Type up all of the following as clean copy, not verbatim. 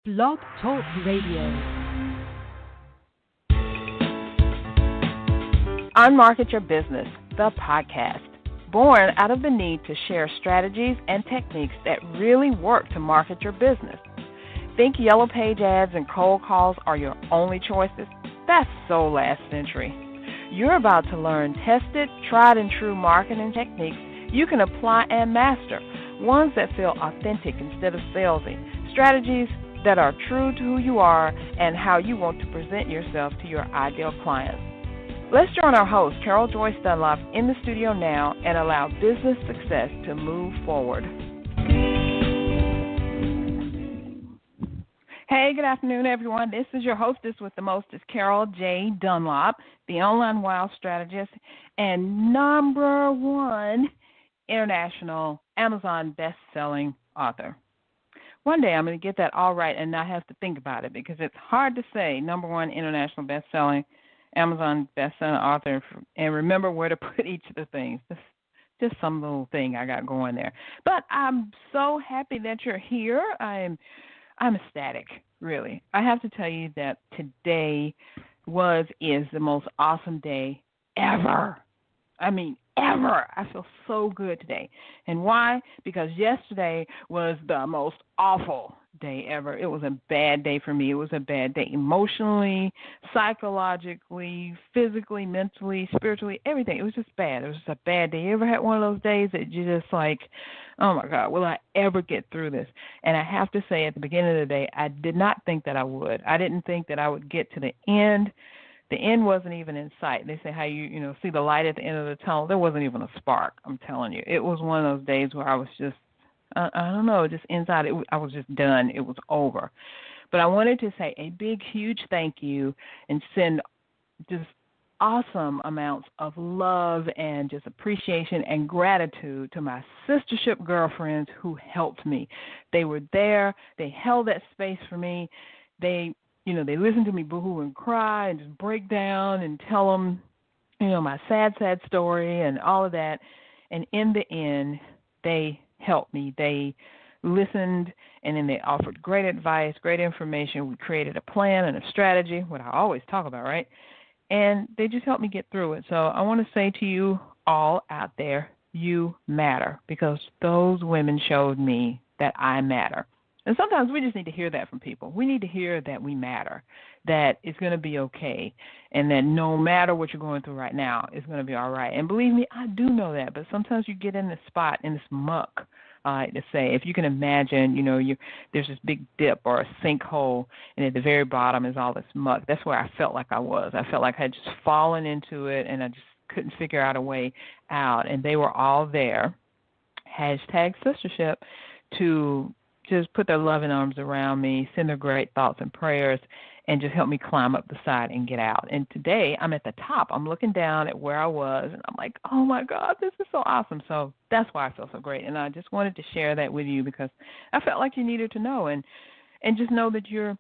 Blog Talk Radio. Unmarket Your Business, the podcast, born out of the need to share strategies and techniques that really work to market your business. Think yellow page ads and cold calls are your only choices? That's so last century. You're about to learn tested, tried and true marketing techniques you can apply and master, ones that feel authentic instead of salesy, strategies that are true to who you are and how you want to present yourself to your ideal clients. Let's join our host, Carol Joyce Dunlop, in the studio now and allow business success to move forward. Hey, good afternoon, everyone. This is your hostess with the mostest, Carol J. Dunlop, the online wild strategist and #1 international Amazon best-selling author. One day I'm going to get that all right and not have to think about it because it's hard to say #1 international best-selling Amazon best-selling author and remember where to put each of the things. Just some little thing I got going there. But I'm so happy that you're here. I'm ecstatic, really. I have to tell you that today is the most awesome day ever. I mean, ever. I feel so good today. And why? Because yesterday was the most awful day ever. It was a bad day for me. It was a bad day emotionally, psychologically, physically, mentally, spiritually, everything. It was just bad. It was just a bad day. You ever had one of those days that you just like, oh, my God, will I ever get through this? And I have to say at the beginning of the day, I did not think that I would. I didn't think that I would get to the end. The end wasn't even in sight. They say how you see the light at the end of the tunnel. There wasn't even a spark, I'm telling you. It was one of those days where I was just, I don't know, just inside. I was just done. It was over. But I wanted to say a big, huge thank you and send just awesome amounts of love and just appreciation and gratitude to my sistership girlfriends who helped me. They were there. They held that space for me. They listened to me boohoo and cry and just break down and tell them, my sad, sad story and all of that. And in the end, they helped me. They listened, and then they offered great advice, great information. We created a plan and a strategy, what I always talk about, right? And they just helped me get through it. So I want to say to you all out there, you matter, because those women showed me that I matter. And sometimes we just need to hear that from people. We need to hear that we matter, that it's going to be okay, and that no matter what you're going through right now, it's going to be all right. And believe me, I do know that. But sometimes you get in this spot, in this muck, to say, if you can imagine, there's this big dip or a sinkhole, and at the very bottom is all this muck. That's where I felt like I was. I felt like I had just fallen into it, and I just couldn't figure out a way out. And they were all there, #sistership, to just put their loving arms around me, send their great thoughts and prayers, and just help me climb up the side and get out. And today I'm at the top. I'm looking down at where I was, and I'm like, oh, my God, this is so awesome. So that's why I feel so great. And I just wanted to share that with you because I felt like you needed to know. And just know that you're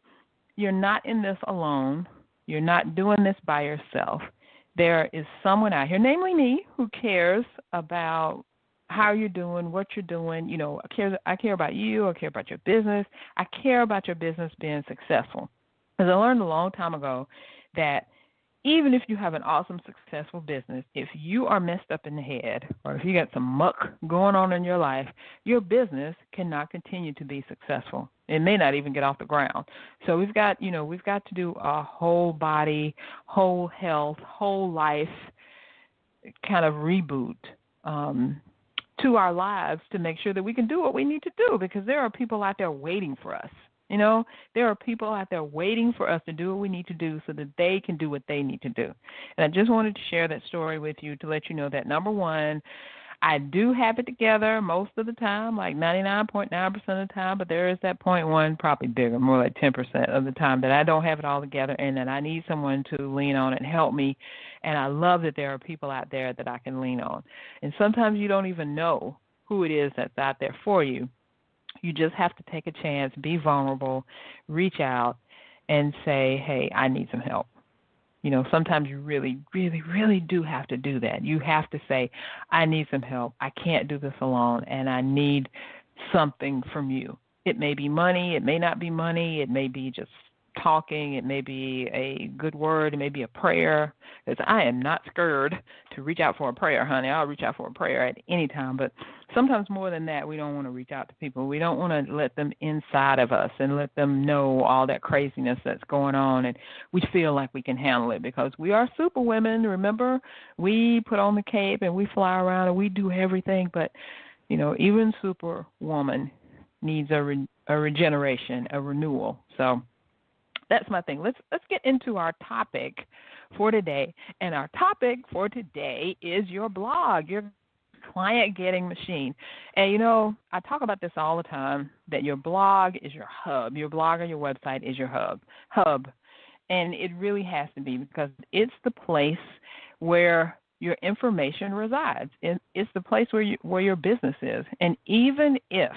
not in this alone. You're not doing this by yourself. There is someone out here, namely me, who cares about how you're doing, what you're doing. I care about you. I care about your business. I care about your business being successful. Because I learned a long time ago that even if you have an awesome, successful business, if you are messed up in the head or if you got some muck going on in your life, your business cannot continue to be successful. It may not even get off the ground. So we've got to do a whole body, whole health, whole life kind of reboot to our lives to make sure that we can do what we need to do, because there are people out there waiting for us. There are people out there waiting for us to do what we need to do so that they can do what they need to do. And I just wanted to share that story with you to let you know that, #1, I do have it together most of the time, like 99.9% of the time, but there is that 0.1, probably bigger, more like 10% of the time that I don't have it all together and that I need someone to lean on and help me. And I love that there are people out there that I can lean on. And sometimes you don't even know who it is that's out there for you. You just have to take a chance, be vulnerable, reach out, and say, hey, I need some help. Sometimes you really, really, really do have to do that. You have to say, I need some help. I can't do this alone, and I need something from you. It may be money. It may not be money. It may be just talking. It may be a good word. It may be a prayer. Because I am not scared to reach out for a prayer, honey. I'll reach out for a prayer at any time. But sometimes more than that, we don't want to reach out to people. We don't want to let them inside of us and let them know all that craziness that's going on. And we feel like we can handle it because we are super women. Remember, we put on the cape and we fly around and we do everything. But, even superwoman needs a regeneration, a renewal. So that's my thing. Let's get into our topic for today. And our topic for today is your blog, your client getting machine. And I talk about this all the time, that your blog is your hub. Your blog or your website is your hub. And it really has to be, because it's the place where your information resides. It's the place where your business is. And even if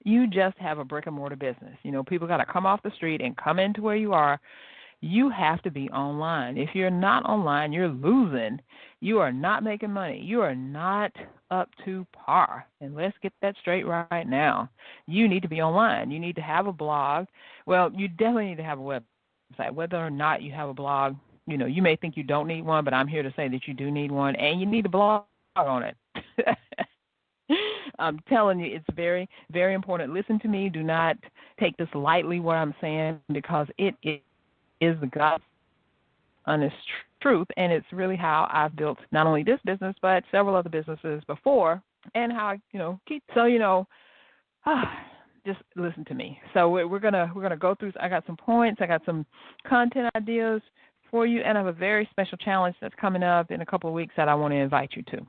you just have a brick and mortar business, people got to come off the street and come into where you are, you have to be online. If you're not online, you're losing. You are not making money. You are not up to par. And let's get that straight right now. You need to be online. You need to have a blog. Well, you definitely need to have a website. Whether or not you have a blog, you may think you don't need one, but I'm here to say that you do need one, and you need a blog on it. I'm telling you, it's very, very important. Listen to me. Do not take this lightly, what I'm saying, because it is the God's honest truth, and it's really how I've built not only this business but several other businesses before, and how I, keep. So, just listen to me. So we're gonna go through. I got some points. I got some content ideas for you, and I have a very special challenge that's coming up in a couple of weeks that I want to invite you to.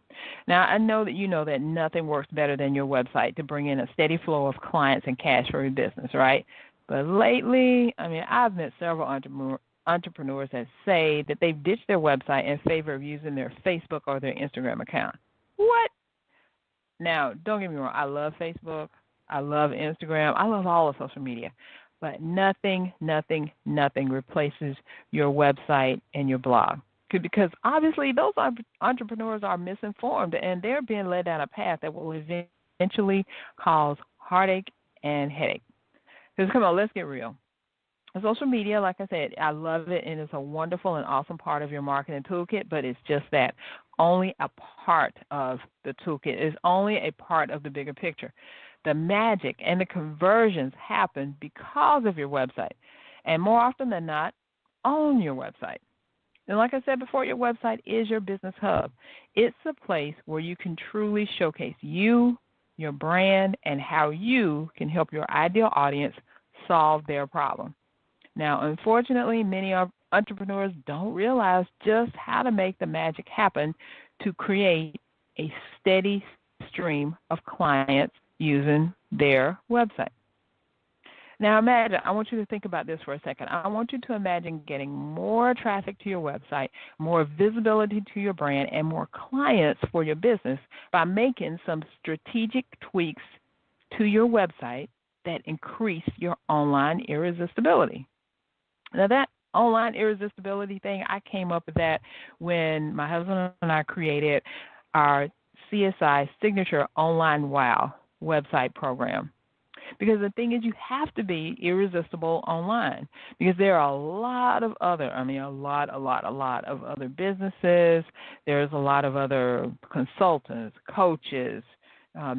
Now, I know that you know that nothing works better than your website to bring in a steady flow of clients and cash for your business, right? But lately, I've met several entrepreneurs that say that they've ditched their website in favor of using their Facebook or their Instagram account. What? Now, don't get me wrong. I love Facebook. I love Instagram. I love all of social media. But nothing replaces your website and your blog. Because obviously those entrepreneurs are misinformed, and they're being led down a path that will eventually cause heartache and headache. Because come on, let's get real. Social media, like I said, I love it, and it's a wonderful and awesome part of your marketing toolkit, but it's just that, only a part of the toolkit. It's only a part of the bigger picture. The magic and the conversions happen because of your website, and more often than not, on your website. And like I said before, your website is your business hub. It's a place where you can truly showcase you, your brand, and how you can help your ideal audience solve their problem. Now, unfortunately, many entrepreneurs don't realize just how to make the magic happen to create a steady stream of clients using their website. Now imagine, I want you to think about this for a second. I want you to imagine getting more traffic to your website, more visibility to your brand, and more clients for your business by making some strategic tweaks to your website that increase your online irresistibility. Now that online irresistibility thing, I came up with that when my husband and I created our CSI Signature Online Wow website program. Because the thing is, you have to be irresistible online, because there are a lot of other businesses. There's a lot of other consultants, coaches,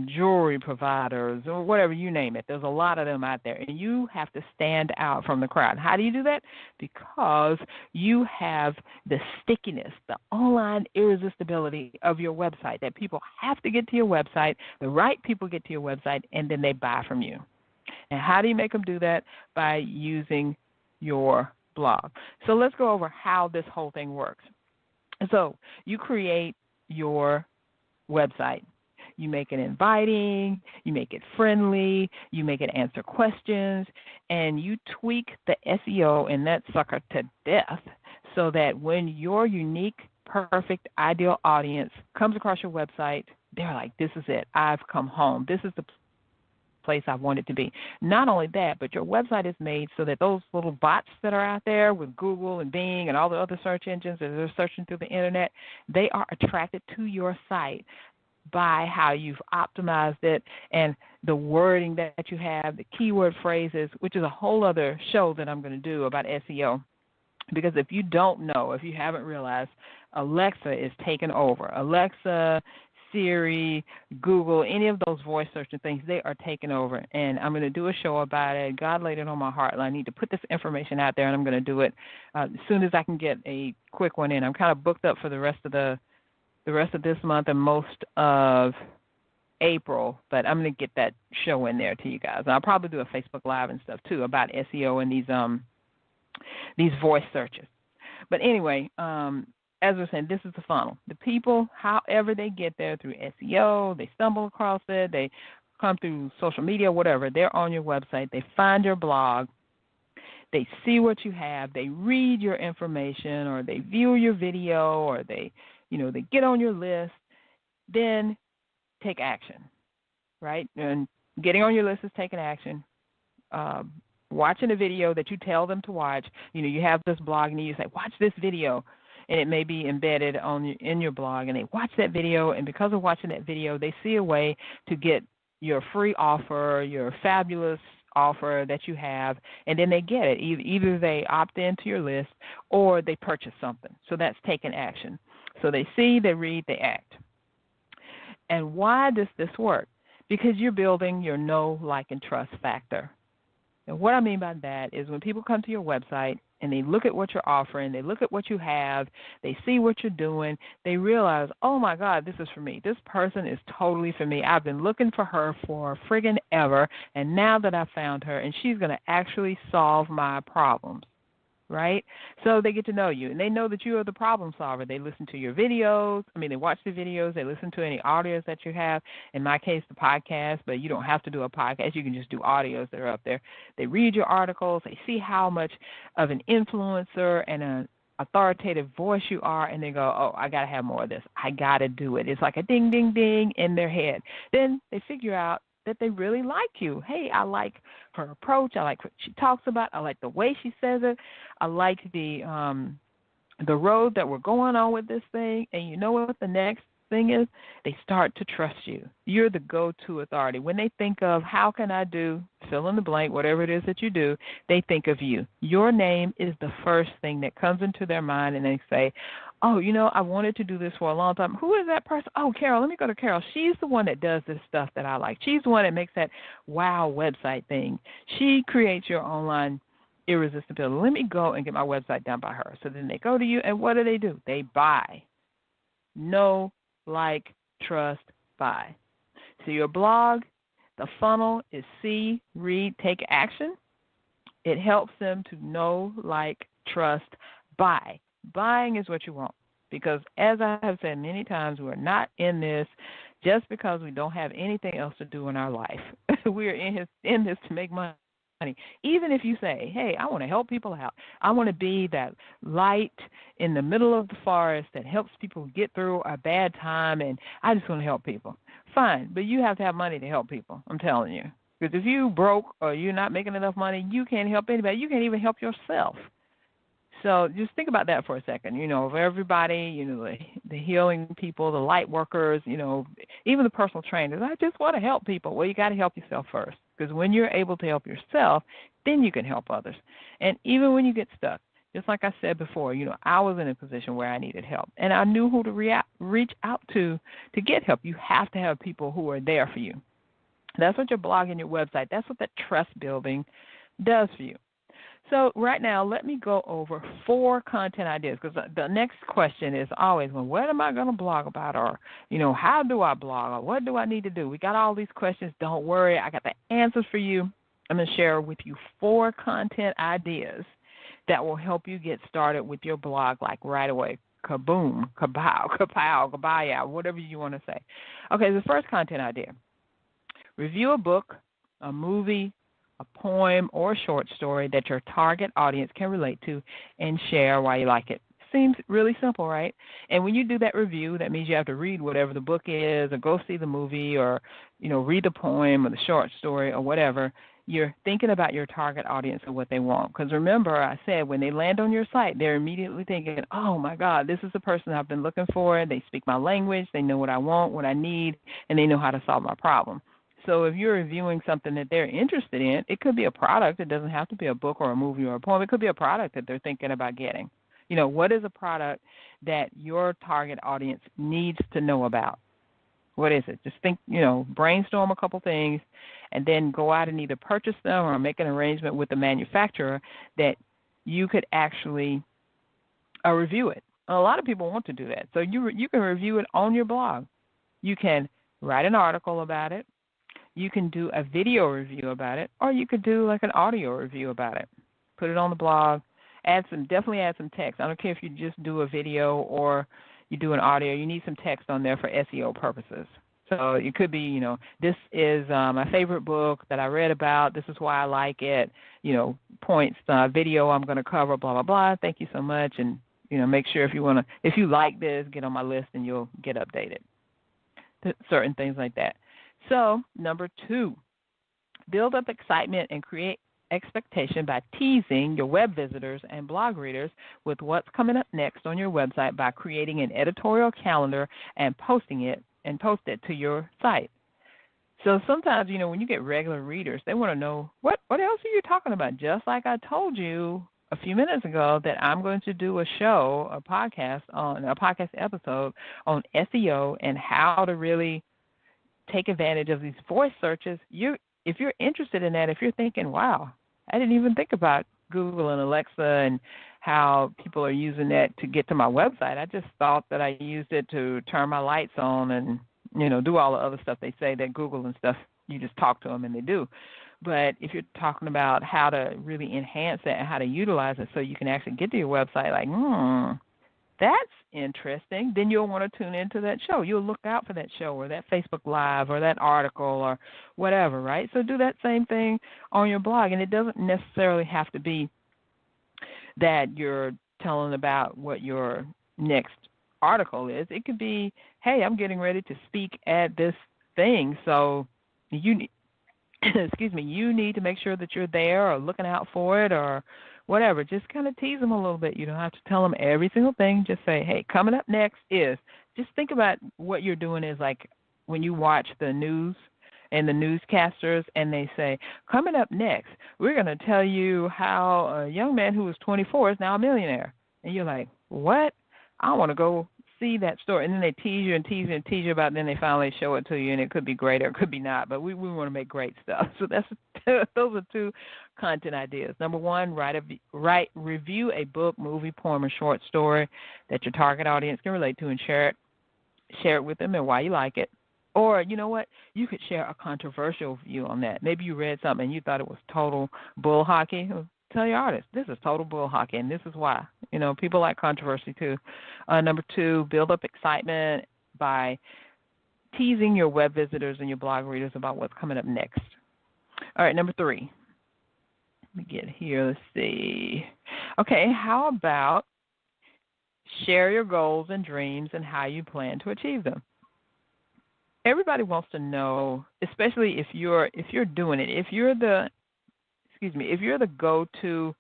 jewelry providers, or whatever, you name it. There's a lot of them out there, and you have to stand out from the crowd. How do you do that? Because you have the stickiness, the online irresistibility of your website, that people have to get to your website, the right people get to your website, and then they buy from you. And how do you make them do that? By using your blog. So let's go over how this whole thing works. So you create your website. You make it inviting, you make it friendly, you make it answer questions, and you tweak the SEO in that sucker to death so that when your unique, perfect, ideal audience comes across your website, they're like, this is it. I've come home. This is the place I want it to be. Not only that, but your website is made so that those little bots that are out there with Google and Bing and all the other search engines that are searching through the internet, they are attracted to your site by how you've optimized it and the wording that you have, the keyword phrases, which is a whole other show that I'm going to do about SEO. Because if you don't know, if you haven't realized, Alexa is taking over. Alexa, Siri, Google, any of those voice searching things, they are taking over. And I'm going to do a show about it. God laid it on my heart, and I need to put this information out there, and I'm going to do it as soon as I can get a quick one in. I'm kind of booked up for the rest of this month and most of April, but I'm going to get that show in there to you guys. And I'll probably do a Facebook Live and stuff too about SEO and these voice searches. But anyway, as we're saying, this is the funnel. The people, however they get there through SEO, they stumble across it, they come through social media, whatever, they're on your website, they find your blog, they see what you have, they read your information, or they view your video, or they get on your list, then take action, right? And getting on your list is taking action. Watching a video that you tell them to watch. You have this blog and you say, watch this video, and it may be embedded in your blog, and they watch that video, and because of watching that video, they see a way to get your free offer, your fabulous offer that you have, and then they get it. Either they opt into your list or they purchase something. So that's taking action. So they see, they read, they act. And why does this work? Because you're building your know, like, and trust factor. And what I mean by that is when people come to your website and they look at what you're offering, they look at what you have, they see what you're doing, they realize, oh, my God, this is for me. This person is totally for me. I've been looking for her for friggin' ever, and now that I found her, and she's going to actually solve my problems. Right? So they get to know you, and they know that you are the problem solver. They listen to your videos. They watch the videos. They listen to any audios that you have. In my case, the podcast, but you don't have to do a podcast. You can just do audios that are up there. They read your articles. They see how much of an influencer and an authoritative voice you are, and they go, oh, I got to have more of this. I got to do it. It's like a ding, ding, ding in their head. Then they figure out that they really like you. Hey, I like her approach. I like what she talks about. I like the way she says it. I like the road that we're going on with this thing. And you know what the next thing is? They start to trust you. You're the go-to authority. When they think of how can I do, fill in the blank, whatever it is that you do, they think of you. Your name is the first thing that comes into their mind, and they say, oh, I wanted to do this for a long time. Who is that person? Oh, Carol, let me go to Carol. She's the one that does this stuff that I like. She's the one that makes that wow website thing. She creates your online irresistibility. Let me go and get my website done by her. So then they go to you, and what do? They buy. Know, like, trust, buy. So your blog, the funnel is see, read, take action. It helps them to know, like, trust, buy. Buying is what you want, because as I have said many times, we're not in this just because we don't have anything else to do in our life. We're in this to make money. Even if you say, hey, I want to help people out. I want to be that light in the middle of the forest that helps people get through a bad time, and I just want to help people. Fine, but you have to have money to help people, I'm telling you. Because if you broke or you're not making enough money, you can't help anybody. You can't even help yourself. So just think about that for a second. Of everybody, the healing people, the light workers, even the personal trainers. I just want to help people. Well, you got to help yourself first, because when you're able to help yourself, then you can help others. And even when you get stuck, just like I said before, I was in a position where I needed help, and I knew who to reach out to get help. You have to have people who are there for you. That's what your blog and your website, that's what that trust building does for you. So right now, let me go over 4 content ideas, because the next question is always, well, what am I going to blog about? Or, how do I blog? Or what do I need to do? We got all these questions. Don't worry. I got the answers for you. I'm going to share with you 4 content ideas that will help you get started with your blog like right away. Kaboom, kapow, kapow, kabaya, whatever you want to say. Okay, the first content idea. Review a book, a movie, a poem, or a short story that your target audience can relate to and share why you like it. Seems really simple, right? And when you do that review, that means you have to read whatever the book is, or go see the movie, or read the poem or the short story or whatever. you're thinking about your target audience and what they want. Because remember, I said when they land on your site, they're immediately thinking, oh, my God, this is the person I've been looking for. They speak my language. They know what I want, what I need, and they know how to solve my problem. So if you're reviewing something that they're interested in, it could be a product. It doesn't have to be a book or a movie or a poem. It could be a product that they're thinking about getting. What is a product that your target audience needs to know about? What is it? Just think, brainstorm a couple things and then go out and either purchase them or make an arrangement with the manufacturer that you could actually review it. And a lot of people want to do that. So you can review it on your blog. You can write an article about it. You can do a video review about it, or you could do like an audio review about it. Put it on the blog. Definitely add some text. I don't care if you just do a video or you do an audio. You need some text on there for SEO purposes. So it could be, this is my favorite book that I read about. This is why I like it. Points, video I'm going to cover, blah, blah, blah. Thank you so much. And, make sure if you like this, get on my list and you'll get updated. Certain things like that. So, number 2, build up excitement and create expectation by teasing your web visitors and blog readers with what's coming up next on your website by creating an editorial calendar and post it to your site. So sometimes, when you get regular readers, they want to know, what else are you talking about? Just like I told you a few minutes ago that I'm going to do a podcast episode on SEO and how to really take advantage of these voice searches. If you're interested in that, if you're thinking, wow, I didn't even think about Google and Alexa and how people are using that to get to my website. I just thought that I used it to turn my lights on and, do all the other stuff they say that Google and stuff, you just talk to them and they do. But if you're talking about how to really enhance that and how to utilize it so you can actually get to your website like, that's interesting, then you'll want to tune into that show. You'll look out for that show or that Facebook Live or that article or whatever, right? So do that same thing on your blog. And it doesn't necessarily have to be that you're telling about what your next article is. It could be, hey, I'm getting ready to speak at this thing, so you need to make sure that you're there or looking out for it or whatever. Just kind of tease them a little bit. You don't have to tell them every single thing. Just say, hey, coming up next is, just think about what you're doing is like when you watch the news and the newscasters and they say, coming up next, we're going to tell you how a young man who was 24 is now a millionaire. And you're like, what? I want to go see that story. And then they tease you and tease you and tease you about it, and then they finally show it to you, and it could be great or it could be not. But we want to make great stuff. So those are 2 content ideas. Number 1, review a book, movie, poem, or short story that your target audience can relate to and share it with them and why you like it. Or, you know what, you could share a controversial view on that. Maybe you read something and you thought it was total bull hockey. Well, tell your artist, this is total bull hockey, and this is why. People like controversy too. Number 2, build up excitement by teasing your web visitors and your blog readers about what's coming up next. All right, number 3. Let me get here. Let's see. Okay, how about share your goals and dreams and how you plan to achieve them? Everybody wants to know, especially if you're doing it, if you're the go-to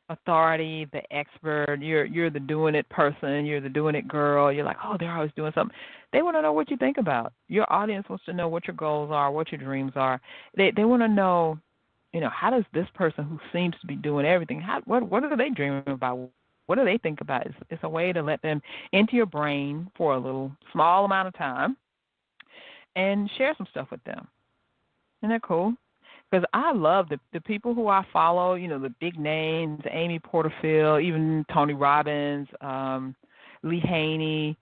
authority, the expert, you're the doing it person, you're the doing it girl, you're like, oh, they're always doing something. They want to know what you think about. Your audience wants to know what your goals are, what your dreams are. They want to know, how does this person who seems to be doing everything, what are they dreaming about? What do they think about? It's a way to let them into your brain for a little small amount of time and share some stuff with them. Isn't that cool? Because I love the people who I follow, the big names, Amy Porterfield, even Tony Robbins, Lee Haney,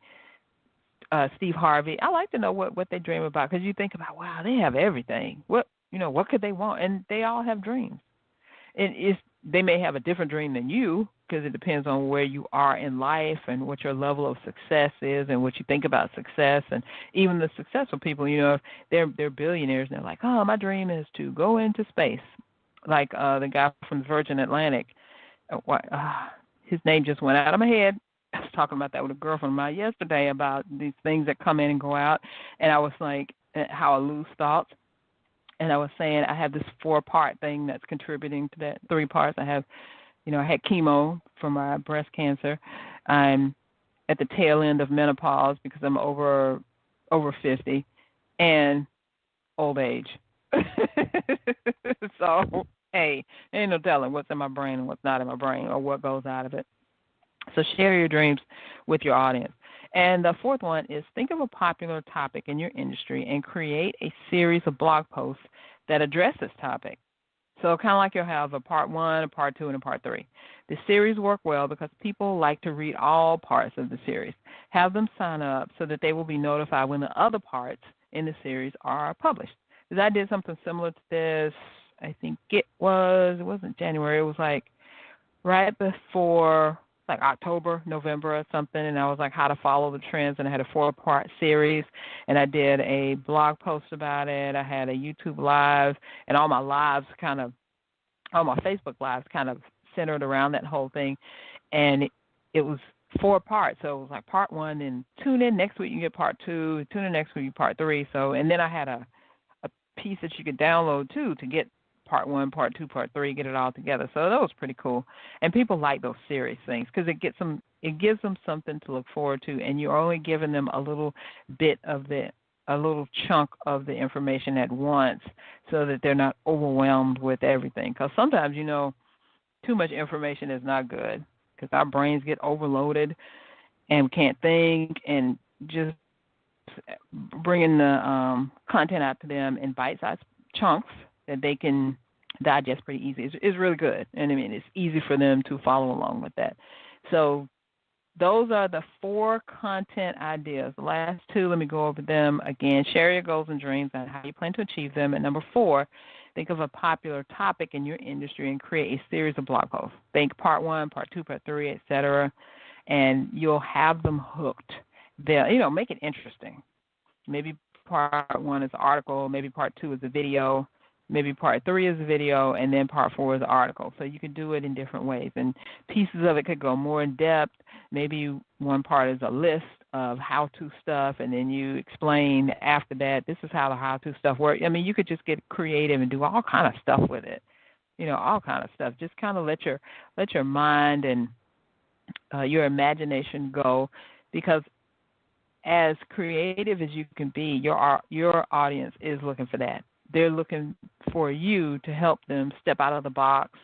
Steve Harvey. I like to know what they dream about, because you think about, wow, they have everything. What could they want? And they all have dreams. And they may have a different dream than you, because it depends on where you are in life and what your level of success is and what you think about success. And even the successful people, they're billionaires and they're like, oh, my dream is to go into space. Like the guy from the Virgin Atlantic. His name just went out of my head. I was talking about that with a girlfriend of mine yesterday about these things that come in and go out. And I was like, how I lose thoughts. And I was saying I have this 4-part thing that's contributing to that. 3 parts. I have, I had chemo for my breast cancer. I'm at the tail end of menopause because I'm over 50, and old age. So, hey, ain't no telling what's in my brain and what's not in my brain or what goes out of it. So share your dreams with your audience. And the 4th one is think of a popular topic in your industry and create a series of blog posts that address this topic. So kind of like you'll have a part 1, a part 2, and a part 3. The series work well because people like to read all parts of the series. Have them sign up so that they will be notified when the other parts in the series are published. Because I did something similar to this, I think it wasn't January, it was like right before like October, November or something, and I was like how to follow the trends, and I had a 4-part series, and I did a blog post about it. I had a YouTube live, and all my Facebook lives kind of centered around that whole thing, and it was 4 parts. So it was like part 1, and tune in next week you get part 2, tune in next week you get part 3. So, and then I had a piece that you could download too to get part 1, part 2, part 3, get it all together. So that was pretty cool. And people like those series things because it gives them something to look forward to, and you're only giving them a little chunk of the information at once so that they're not overwhelmed with everything. Because sometimes, too much information is not good because our brains get overloaded and we can't think, and just bringing the content out to them in bite-sized chunks that they can digest pretty easy is really good. And I mean, it's easy for them to follow along with that. So those are the 4 content ideas. The last 2, let me go over them again. Share your goals and dreams and how you plan to achieve them. And number 4, think of a popular topic in your industry and create a series of blog posts. Think part 1, part 2, part 3, etc. And you'll have them hooked. They'll, make it interesting. Maybe part 1 is an article, maybe part 2 is a video, maybe part 3 is a video, and then part 4 is an article. So you can do it in different ways. And pieces of it could go more in depth. Maybe one part is a list of how-to stuff, and then you explain after that, this is how the how-to stuff works. I mean, you could just get creative and do all kind of stuff with it, all kind of stuff. Just kind of let your mind and your imagination go, because as creative as you can be, your audience is looking for that. They're looking for you to help them step out of the box,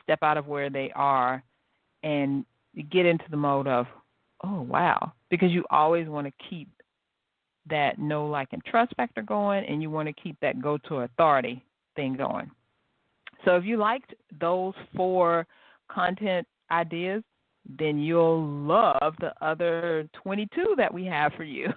step out of where they are, and get into the mode of, oh, wow. Because you always want to keep that know, like, and trust factor going, and you want to keep that go-to authority thing going. So if you liked those 4 content ideas, then you'll love the other 22 that we have for you.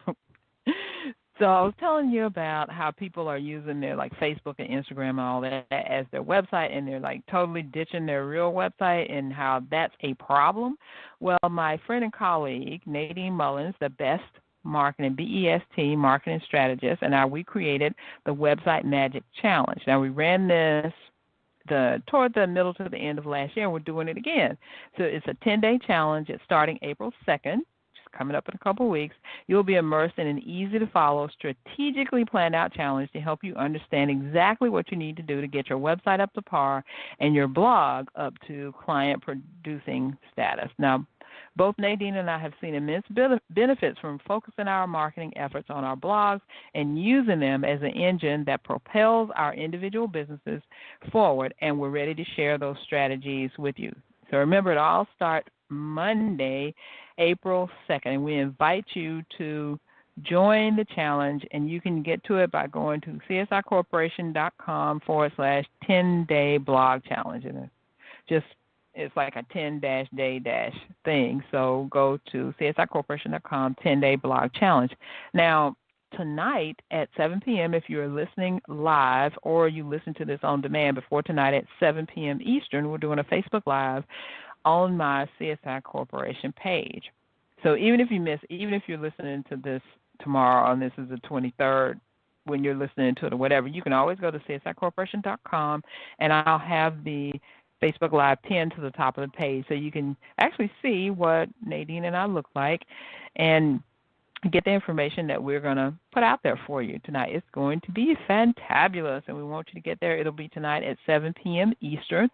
So I was telling you about how people are using their Facebook and Instagram and all that as their website, and they're totally ditching their real website, and how that's a problem. Well, my friend and colleague, Nadine Mullins, the best marketing, BEST marketing strategist, and we created the Website Magic Challenge. Now, we ran this toward the middle to the end of last year, and we're doing it again. So it's a 10-day challenge. It's starting April 2nd. Coming up in a couple of weeks. You'll be immersed in an easy-to-follow, strategically planned-out challenge to help you understand exactly what you need to do to get your website up to par and your blog up to client-producing status. Now, both Nadine and I have seen immense benefits from focusing our marketing efforts on our blogs and using them as an engine that propels our individual businesses forward, and we're ready to share those strategies with you. So remember, it all starts Monday, April 2nd, and we invite you to join the challenge, and you can get to it by going to csicorporation.com/10-day blog challenge. And it's like a 10-day thing. So go to csicorporation.com 10-day blog challenge. Now, tonight at 7 p.m., if you're listening live or you listen to this on demand before tonight at 7 p.m. Eastern, we're doing a Facebook Live on my CSI Corporation page. So even if you're listening to this tomorrow, and this is the 23rd, when you're listening to it or whatever, you can always go to csicorporation.com, and I'll have the Facebook Live pinned to the top of the page so you can actually see what Nadine and I look like. And get the information that we're going to put out there for you tonight. It's going to be fantabulous, and we want you to get there. It'll be tonight at 7 p.m. Eastern.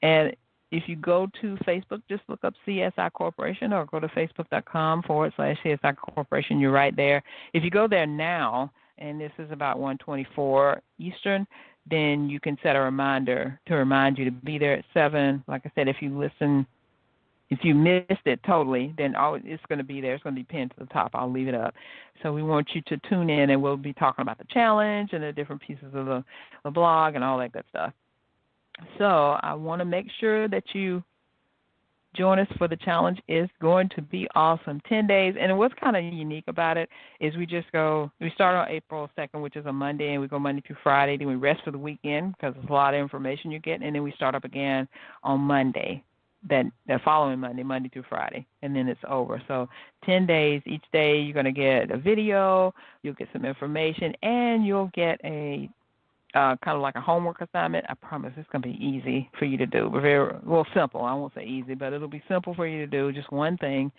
And if you go to Facebook, just look up CSI Corporation or go to facebook.com/CSI Corporation. You're right there. If you go there now, and this is about 1:24 Eastern, then you can set a reminder to remind you to be there at 7. Like I said, if you missed it totally, then it's going to be there. It's going to be pinned to the top. I'll leave it up. So we want you to tune in, and we'll be talking about the challenge and the different pieces of the blog and all that good stuff. So I want to make sure that you join us for the challenge. It's going to be awesome. 10 days. And what's kind of unique about it is we start on April 2nd, which is a Monday, and we go Monday through Friday. Then we rest for the weekend because there's a lot of information you get, and then we start up again on Monday. The following Monday through Friday, and then it's over. So 10 days. Each day you're going to get a video, you'll get some information, and you'll get a kind of like a homework assignment. I promise it's going to be easy for you to do. Very simple. I won't say easy, but it'll be simple for you to do. Just one thing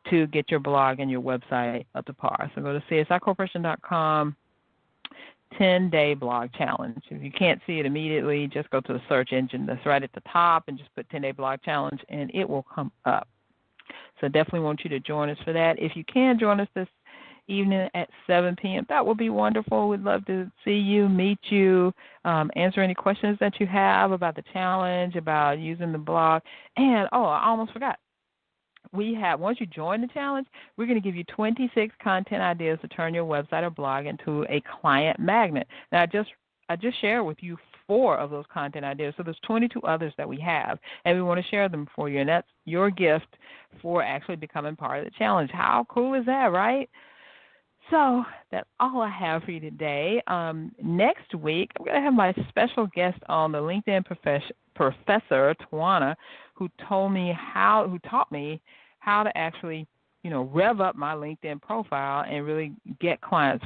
to get your blog and your website up to par. So go to CSIcorporation.com. 10-day blog challenge. If you can't see it immediately, just go to the search engine that's right at the top and just put 10-day blog challenge, and it will come up. So definitely want you to join us for that. If you can join us this evening at 7 p.m., that would be wonderful. We'd love to see you, meet you, answer any questions that you have about the challenge, about using the blog. And, I almost forgot. Once you join the challenge, we're going to give you 26 content ideas to turn your website or blog into a client magnet. Now, I just shared with you 4 of those content ideas, so there's 22 others that we have, and we want to share them for you, and that's your gift for actually becoming part of the challenge. How cool is that, right? So that's all I have for you today. Next week, I'm going to have my special guest on, the LinkedIn professor, Tawana, who taught me how to actually, rev up my LinkedIn profile and really get clients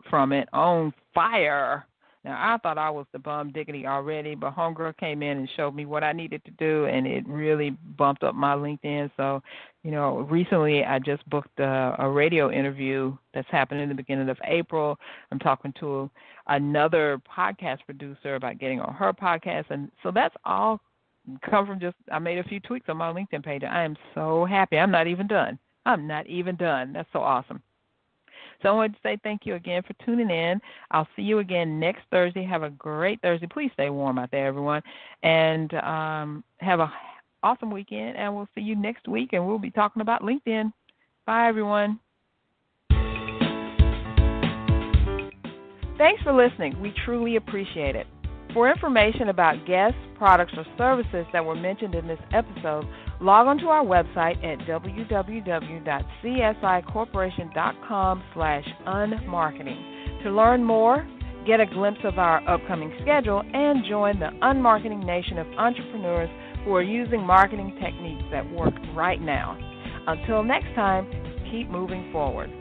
from it on fire. Now, I thought I was the bum diggity already, but homegirl came in and showed me what I needed to do, and it really bumped up my LinkedIn. So, recently I just booked a radio interview that's happening in the beginning of April. I'm talking to another podcast producer about getting on her podcast, and so that's all come from I made a few tweaks on my LinkedIn page. I am so happy. I'm not even done. That's so awesome. So I wanted to say thank you again for tuning in. I'll see you again next Thursday. Have a great Thursday. Please stay warm out there, everyone. And have an awesome weekend. And we'll see you next week, and we'll be talking about LinkedIn. Bye, everyone. Thanks for listening. We truly appreciate it. For information about guests, products, or services that were mentioned in this episode, log on to our website at www.csicorporation.com/unmarketing. To learn more, get a glimpse of our upcoming schedule, and join the unmarketing nation of entrepreneurs who are using marketing techniques that work right now. Until next time, keep moving forward.